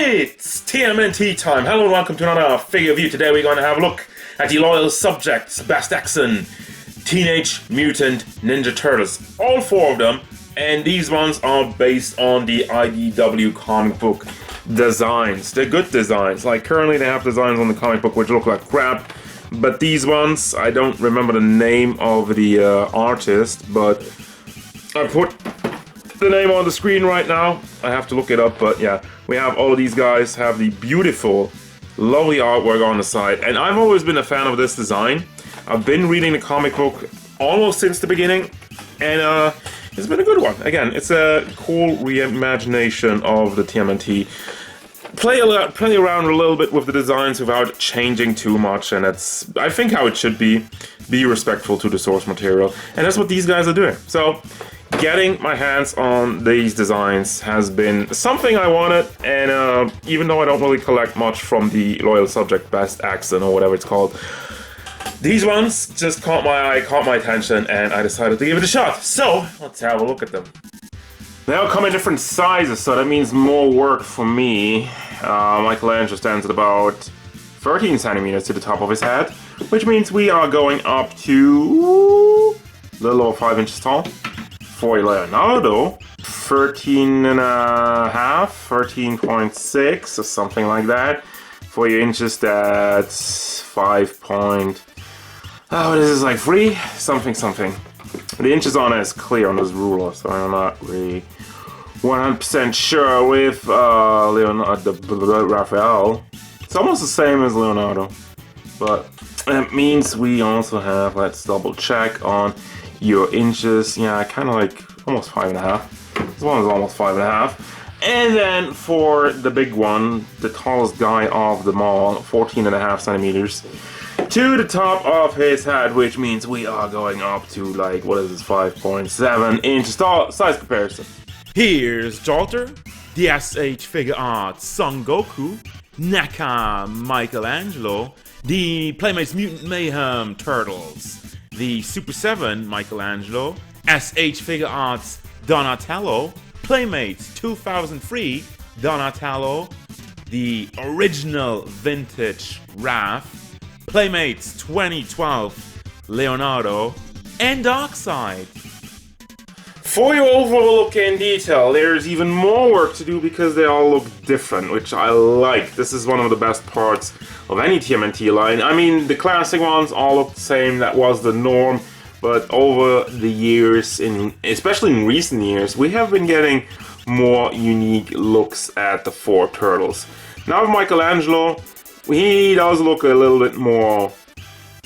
It's TMNT time. Hello and welcome to another figure review. Today we're going to have a look at the loyal subjects, BST AXN, Teenage Mutant Ninja Turtles. All four of them, and these ones are based on the IDW comic book designs. They're good designs. Like currently they have designs on the comic book which look like crap, but these ones, I don't remember the name of the artist, but I put the name on the screen right now. I have to look it up, but yeah, we have all of these guys have the beautiful, lovely artwork on the side, and I've always been a fan of this design. I've been reading the comic book almost since the beginning, and it's been a good one. Again, it's a cool reimagination of the TMNT. Play around a little bit with the designs without changing too much, and that's, I think, how it should be. Be respectful to the source material, and that's what these guys are doing. So, getting my hands on these designs has been something I wanted, and even though I don't really collect much from the loyal subject BST AXN or whatever it's called, these ones just caught my eye, caught my attention, and I decided to give it a shot. So, let's have a look at them. They all come in different sizes, so that means more work for me. Michelangelo stands at about 13 centimeters to the top of his head, which means we are going up to a little over 5 inches tall. For Leonardo, 13 and a half, 13.6 or something like that. For your inches, that's 5 point... oh, this is like 3? Something. The inches on it is clear on this ruler, so I'm not really 100% sure with Leonardo Raphael. It's almost the same as Leonardo, but it means we also have, let's double check on your inches. Yeah, kind of like almost 5.5. This one is almost 5.5. And then for the big one, the tallest guy of them all, 14.5 centimeters to the top of his head, which means we are going up to like, what is this, 5.7 inches tall. Size comparison. Here's Jalter, the SH Figure Arts Son Goku, NECA Michelangelo, the Playmates Mutant Mayhem Turtles, the Super 7 Michelangelo, SH Figure Arts Donatello, Playmates 2003 Donatello, the original vintage Raph, Playmates 2012 Leonardo, and Darkseid. For your overall look in detail, there's even more work to do because they all look different, which I like. This is one of the best parts of any TMNT line. I mean, the classic ones all look the same, that was the norm, but over the years, especially in recent years, we have been getting more unique looks at the four turtles. Now with Michelangelo, he does look a little bit more,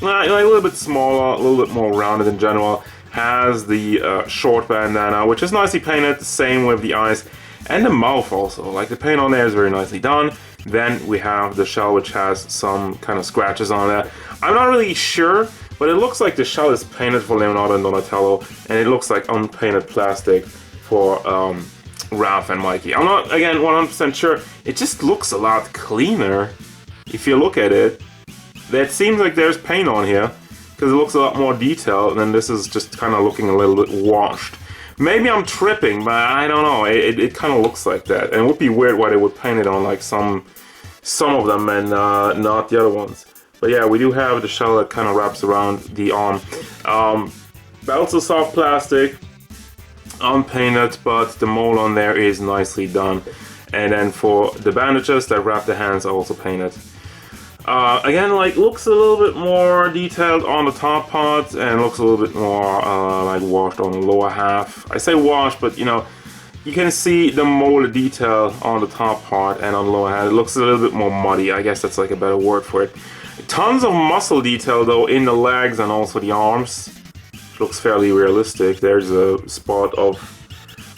a little bit smaller, a little bit more rounded in general. Has the short bandana, which is nicely painted, the same with the eyes and the mouth also. Like the paint on there is very nicely done. Then we have the shell, which has some kind of scratches on it. I'm not really sure, but it looks like the shell is painted for Leonardo and Donatello, and it looks like unpainted plastic for Raph and Mikey. I'm not, again, 100% sure. It just looks a lot cleaner if you look at it. It seems like there's paint on here, because it looks a lot more detailed, and then this is just kind of looking a little bit washed. Maybe I'm tripping, but I don't know. It kind of looks like that, and it would be weird why they would paint it on like some of them and not the other ones. But yeah, we do have the shell that kind of wraps around the arm. Belts are soft plastic, unpainted, but the mold on there is nicely done. And then for the bandages that wrap the hands are also painted. Again, like, looks a little bit more detailed on the top part, and looks a little bit more like washed on the lower half. I say washed, but you know, you can see the molded detail on the top part and on the lower half. It looks a little bit more muddy. I guess that's like a better word for it. Tons of muscle detail though in the legs and also the arms. Looks fairly realistic. There's a spot of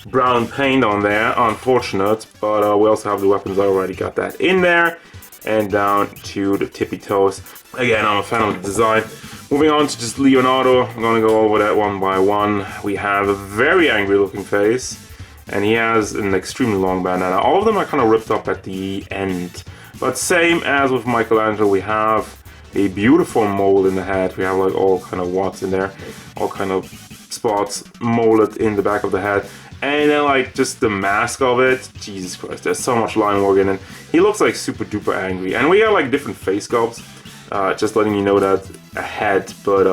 brown paint on there, unfortunate, but we also have the weapons. I already got that in there. And down to the tippy toes. Again, I'm a fan of the design. Moving on to just Leonardo, I'm gonna go over that one by one. We have a very angry looking face, and he has an extremely long bandana. All of them are kind of ripped up at the end. But same as with Michelangelo, we have a beautiful mold in the head. We have like all kind of watts in there, all kind of spots molded in the back of the head. And then like just the mask of it, Jesus Christ, there's so much line work in it. He looks like super duper angry. And we have like different face sculpts, just letting you know that ahead. But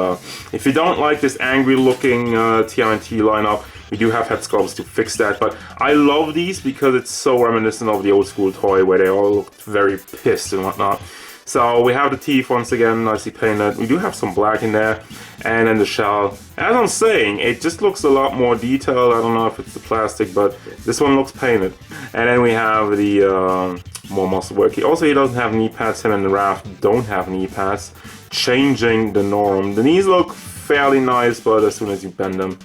if you don't like this angry looking TMNT lineup, we do have head sculpts to fix that. But I love these because it's so reminiscent of the old school toy where they all look very pissed and whatnot. So we have the teeth once again, nicely painted. We do have some black in there, and then the shell. As I'm saying, it just looks a lot more detailed. I don't know if it's the plastic, but this one looks painted. And then we have the more muscle work. He doesn't have knee pads. Him and the Raph don't have knee pads, changing the norm. The knees look fairly nice, but as soon as you bend them,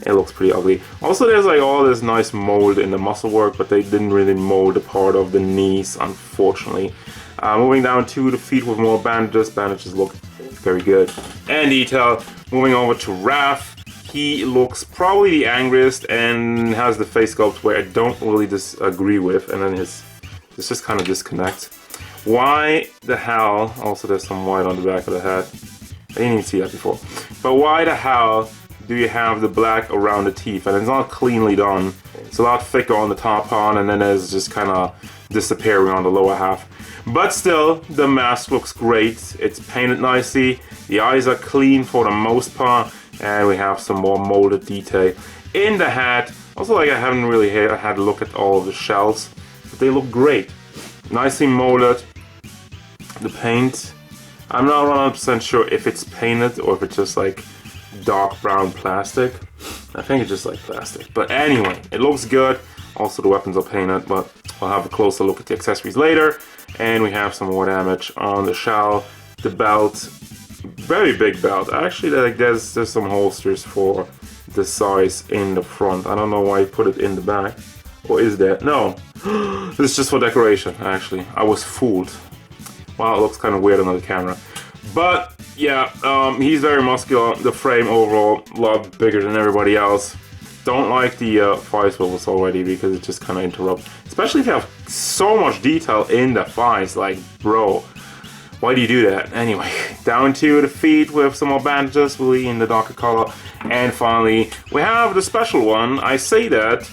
it looks pretty ugly. Also, there's like all this nice mold in the muscle work, but they didn't really mold a part of the knees, unfortunately. Moving down to the feet with more bandages. Bandages look very good. And detail. Moving over to Raph. He looks probably the angriest and has the face sculpt where I don't really disagree with. And then it's just kind of disconnect. Why the hell? Also, there's some white on the back of the head. I didn't even see that before. But why the hell do you have the black around the teeth? And it's not cleanly done. It's a lot thicker on the top part, and then there's just kind of disappearing on the lower half. But still, the mask looks great. It's painted nicely. The eyes are clean for the most part, and we have some more molded detail in the hat. Also, like I haven't really had a look at all of the shells, but they look great. Nicely molded. The paint, I'm not 100% sure if it's painted or if it's just like dark brown plastic. I think it's just like plastic. But anyway, it looks good. Also, the weapons are painted, but I'll have a closer look at the accessories later. And we have some more damage on the shell. The belt, very big belt. Actually, like there's some holsters for the size in the front. I don't know why I put it in the back. Or is there? No. This is just for decoration, actually. I was fooled. Wow, it looks kind of weird on the camera. But yeah, he's very muscular. The frame overall, a lot bigger than everybody else. Don't like the thigh swivels already because it just kind of interrupts. Especially if you have so much detail in the thighs. Like, bro, why do you do that? Anyway, down to the feet with some more bandages, really in the darker color. And finally, we have the special one. I say that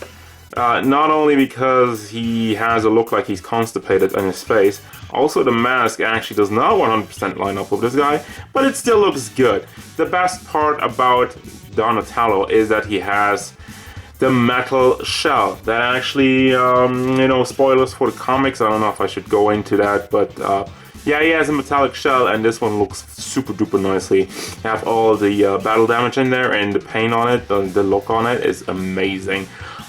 not only because he has a look like he's constipated on his face. Also, the mask actually does not 100% line up with this guy, but it still looks good. The best part about Donatello is that he has the metal shell. That actually, spoilers for the comics. I don't know if I should go into that, but yeah, he has a metallic shell, and this one looks super duper nicely. You have all the battle damage in there, and the paint on it, the look on it is amazing.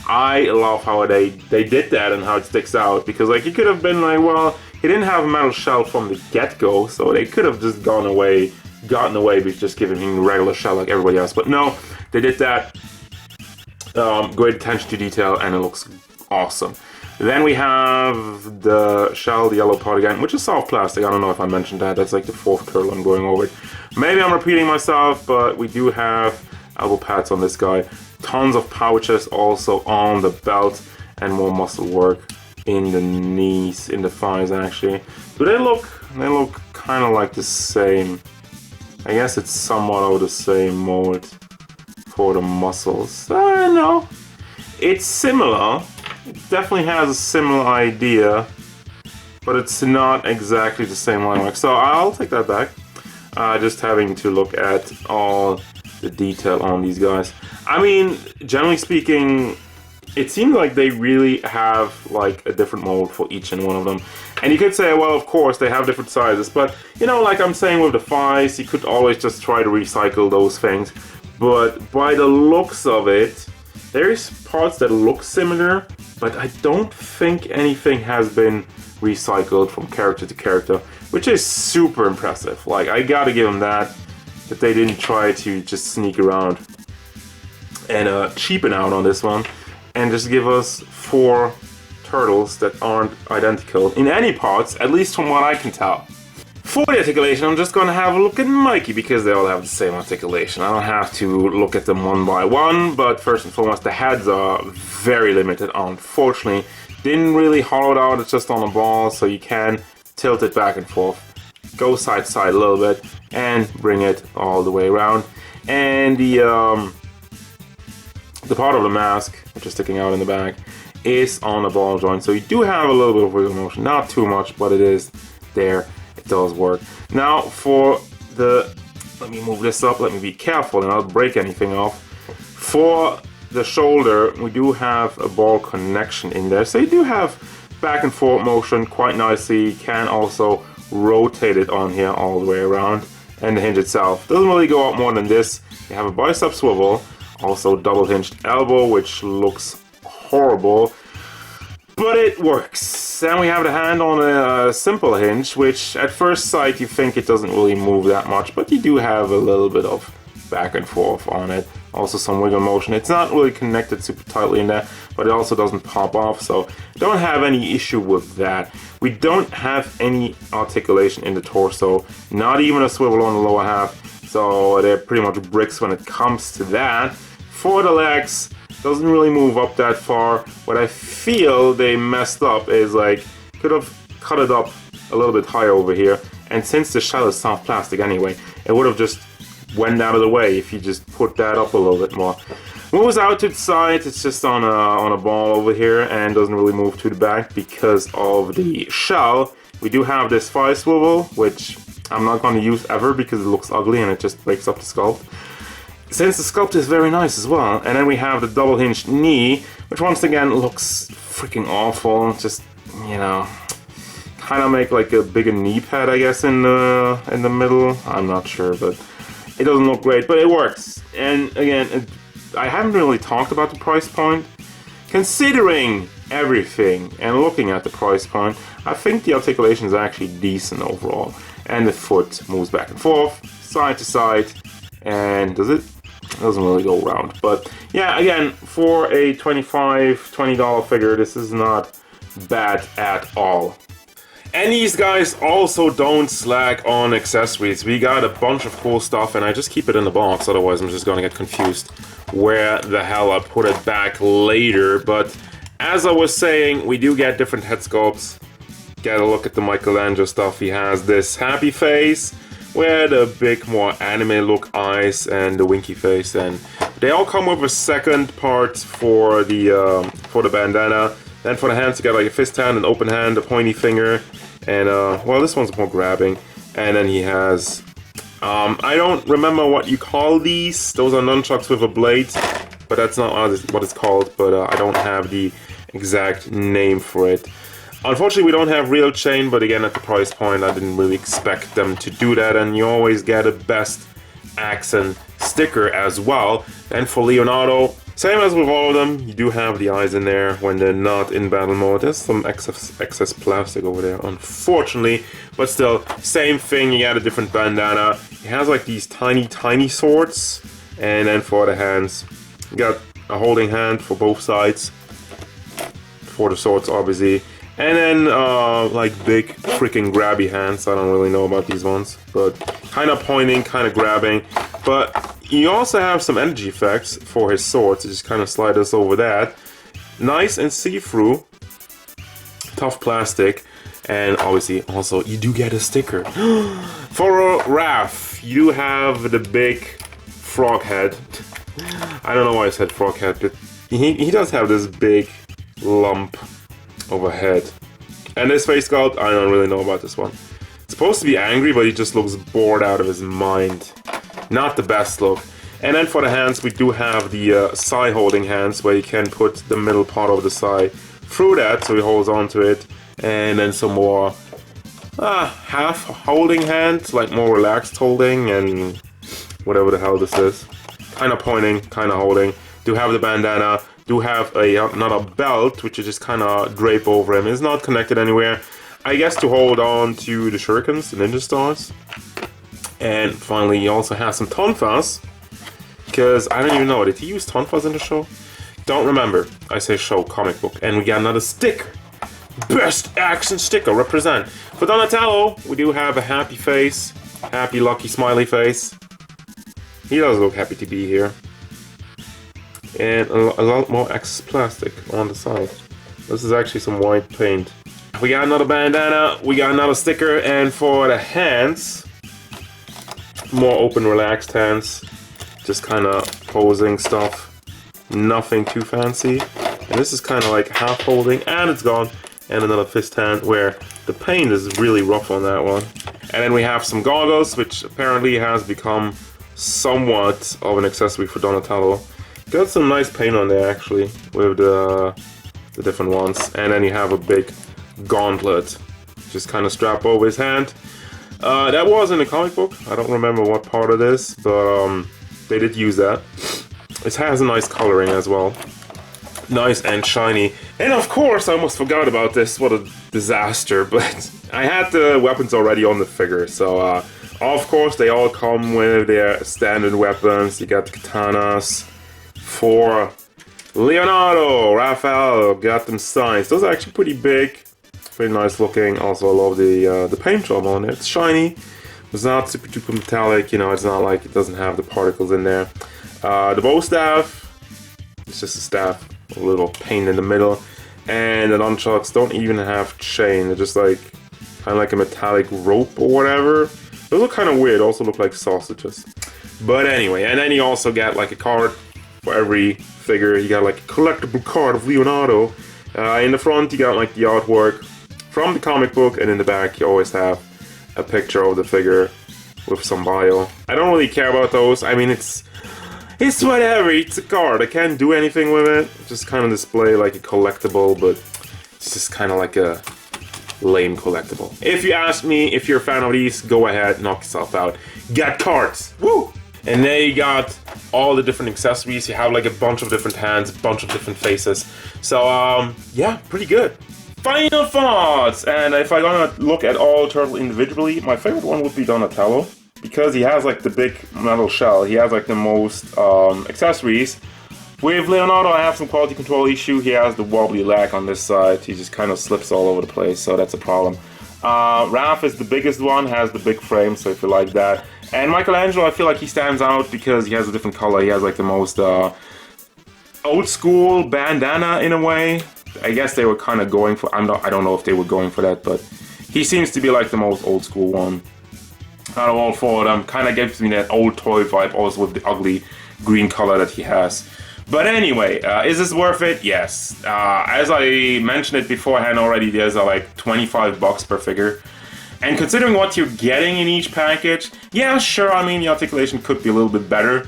I love how they did that and how it sticks out, because like it could have been like, well, he didn't have a metal shell from the get-go, so they could have just gotten away with just giving him a regular shell like everybody else. But no, they did that. Great attention to detail, and it looks awesome. Then we have the shell, the yellow part again, which is soft plastic. I don't know if I mentioned that. That's like the fourth turtle I'm going over it. Maybe I'm repeating myself, but we do have elbow pads on this guy. Tons of pouches also on the belt, and more muscle work in the knees, in the thighs actually. Do they look kind of like the same. I guess it's somewhat of the same mold for the muscles. I don't know. It's similar. It definitely has a similar idea, but it's not exactly the same line work. So I'll take that back. Just having to look at all the detail on these guys. I mean, generally speaking, it seems like they really have like a different mold for each and one of them. And you could say, well, of course, they have different sizes. But, you know, like I'm saying with the thighs, you could always just try to recycle those things. But by the looks of it, there's parts that look similar, but I don't think anything has been recycled from character to character, which is super impressive. Like, I gotta give them that they didn't try to just sneak around and cheapen out on this one and just give us 4 turtles that aren't identical in any parts, at least from what I can tell. For the articulation, I'm just gonna have a look at Mikey because they all have the same articulation. I don't have to look at them one by one, but first and foremost, the heads are very limited, unfortunately. Didn't really hollow it out, it's just on a ball, so you can tilt it back and forth, go side to side a little bit, and bring it all the way around. And the the part of the mask, which is sticking out in the back, is on the ball joint. So you do have a little bit of wiggle motion, not too much, but it is there. It does work. Now for the, let me move this up, let me be careful and I'll break anything off. For the shoulder, we do have a ball connection in there. So you do have back and forth motion quite nicely. You can also rotate it on here all the way around. And the hinge itself doesn't really go out more than this. You have a bicep swivel, also double hinged elbow, which looks horrible, but it works. Then we have the hand on a simple hinge, which at first sight you think it doesn't really move that much, but you do have a little bit of back and forth on it. Also some wiggle motion. It's not really connected super tightly in there, but it also doesn't pop off, so don't have any issue with that. We don't have any articulation in the torso, not even a swivel on the lower half, so they're pretty much bricks when it comes to that. For the legs, doesn't really move up that far. What I feel they messed up is like, could have cut it up a little bit higher over here, and since the shell is soft plastic anyway, it would have just went out of the way if you just put that up a little bit more. Moves out to the side, it's just on a ball over here and doesn't really move to the back because of the shell. We do have this thigh swivel, which I'm not going to use ever because it looks ugly and it just breaks up the sculpt. Since the sculpt is very nice as well. And then we have the double hinged knee, which once again looks freaking awful. Just, you know, kind of make like a bigger knee pad, I guess, in the middle. I'm not sure, but it doesn't look great, but it works. And again, I haven't really talked about the price point. Considering everything and looking at the price point, I think the articulation is actually decent overall. And the foot moves back and forth, side to side, and does it? It doesn't really go around. But yeah, again, for a $20 figure, this is not bad at all. And these guys also don't slack on accessories. We got a bunch of cool stuff, and I just keep it in the box, otherwise I'm just gonna get confused where the hell I put it back later. But as I was saying, we do get different head sculpts. Get a look at the Michelangelo stuff. He has this happy face with the big, more anime look eyes and the winky face, and they all come with a second part for the bandana. Then for the hands, you got like a fist hand, an open hand, a pointy finger, and well, this one's more grabbing. And then he has, I don't remember what you call these. Those are nunchucks with a blade, but that's not what it's called. But I don't have the exact name for it. Unfortunately, we don't have real chain, but again, at the price point, I didn't really expect them to do that. And you always get a BST AXN sticker as well. And for Leonardo, same as with all of them, you do have the eyes in there when they're not in battle mode. There's some excess plastic over there, unfortunately, but still, same thing. You got a different bandana. It has like these tiny swords, and then for the hands, you got a holding hand for both sides for the swords, obviously, and then like big freaking grabby hands. I don't really know about these ones, but kind of pointing, kind of grabbing, but you also have some energy effects for his sword, so just kind of slide us over that. Nice and see-through, tough plastic, and obviously also you do get a sticker. For Raph, you do have the big frog head. I don't know why I said frog head, but he does have this big lump overhead. And this face sculpt, I don't really know about this one. It's supposed to be angry, but he just looks bored out of his mind. Not the best look. And then for the hands, we do have the side holding hands, where you can put the middle part of the side through that, so he holds on to it. And then some more half holding hands, like more relaxed holding, and whatever the hell this is. Kind of pointing, kind of holding. Do have the bandana. Do have another belt, which you just kind of drape over him. It's not connected anywhere. I guess to hold on to the shurikens, the ninja stars. And finally, he also has some tonfas, because I don't even know, did he use tonfas in the show? Don't remember. I say show, comic book. And we got another sticker. BST AXN sticker, represent. For Donatello, we do have a happy face, happy, lucky, smiley face. He does look happy to be here. And a lot more excess plastic on the side. This is actually some white paint. We got another bandana, we got another sticker, and for the hands, more open, relaxed hands. Just kind of posing stuff. Nothing too fancy. And this is kind of like half holding, and it's gone. And another fist hand where the paint is really rough on that one. And then we have some goggles, which apparently has become somewhat of an accessory for Donatello. Got some nice paint on there actually, with the different ones. And then you have a big gauntlet, just kind of strap over his hand. That was in the comic book. I don't remember what part it is, but they did use that. It has a nice coloring as well. Nice and shiny. And of course, I almost forgot about this. What a disaster. But I had the weapons already on the figure. So, of course, they all come with their standard weapons. You got the katanas for Leonardo, Raphael, got them signs. Those are actually pretty big. Pretty nice looking. Also, I love the paint job on it. It's shiny. It's not super duper metallic. You know, it's not like it doesn't have the particles in there. The bow staff. It's just a staff. A little paint in the middle, and the nunchucks don't even have chain. They're just like kind of like a metallic rope or whatever. Those look kind of weird. Also look like sausages. But anyway, and then you also get like a card for every figure. You got like a collectible card of Leonardo. In the front, you got like the artwork from the comic book, and in the back, you always have a picture of the figure with some bio. I don't really care about those. I mean, it's whatever, it's a card. I can't do anything with it. Just kind of display like a collectible, but it's just kind of like a lame collectible. If you ask me, if you're a fan of these, go ahead, knock yourself out. Get cards! Woo! And there you got all the different accessories. You have like a bunch of different hands, a bunch of different faces. So, yeah, pretty good. Final thoughts! And if I'm gonna look at all turtles individually, my favorite one would be Donatello. Because he has like the big metal shell, he has like the most accessories. With Leonardo, I have some quality control issue. He has the wobbly leg on this side. He just kind of slips all over the place, so that's a problem. Raph is the biggest one, has the big frame, so if you like that. And Michelangelo, I feel like he stands out because he has a different color. He has like the most old school bandana in a way. I guess they were kind of going for. I don't know if they were going for that, but he seems to be like the most old school one. Out of all four of them, kind of gives me that old toy vibe, also with the ugly green color that he has. But anyway, is this worth it? Yes. As I mentioned it beforehand already, there's like $25 per figure. And considering what you're getting in each package, yeah, sure, I mean, the articulation could be a little bit better.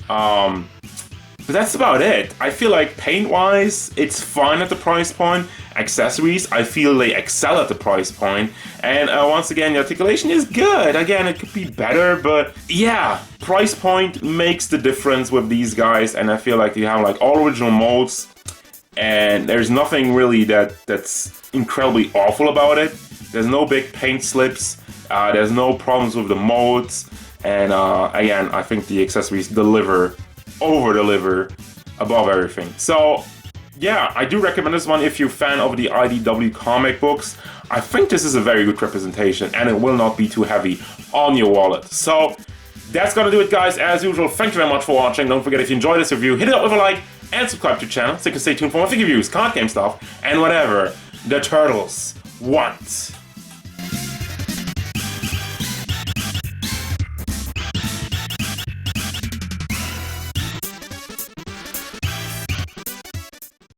But that's about it. I feel like paint-wise, it's fine at the price point. Accessories, I feel they excel at the price point. And once again, the articulation is good. Again, it could be better, but yeah, price point makes the difference with these guys. And I feel like you have like all original molds, and there's nothing really that's incredibly awful about it. There's no big paint slips. There's no problems with the molds. And again, I think the accessories over-deliver above everything. So yeah, I do recommend this one if you're a fan of the IDW comic books. I think this is a very good representation, and it will not be too heavy on your wallet. So that's gonna do it, guys. As usual, thank you very much for watching. Don't forget, if you enjoyed this review, hit it up with a like and subscribe to the channel so you can stay tuned for more figure reviews, card game stuff, and whatever the turtles want.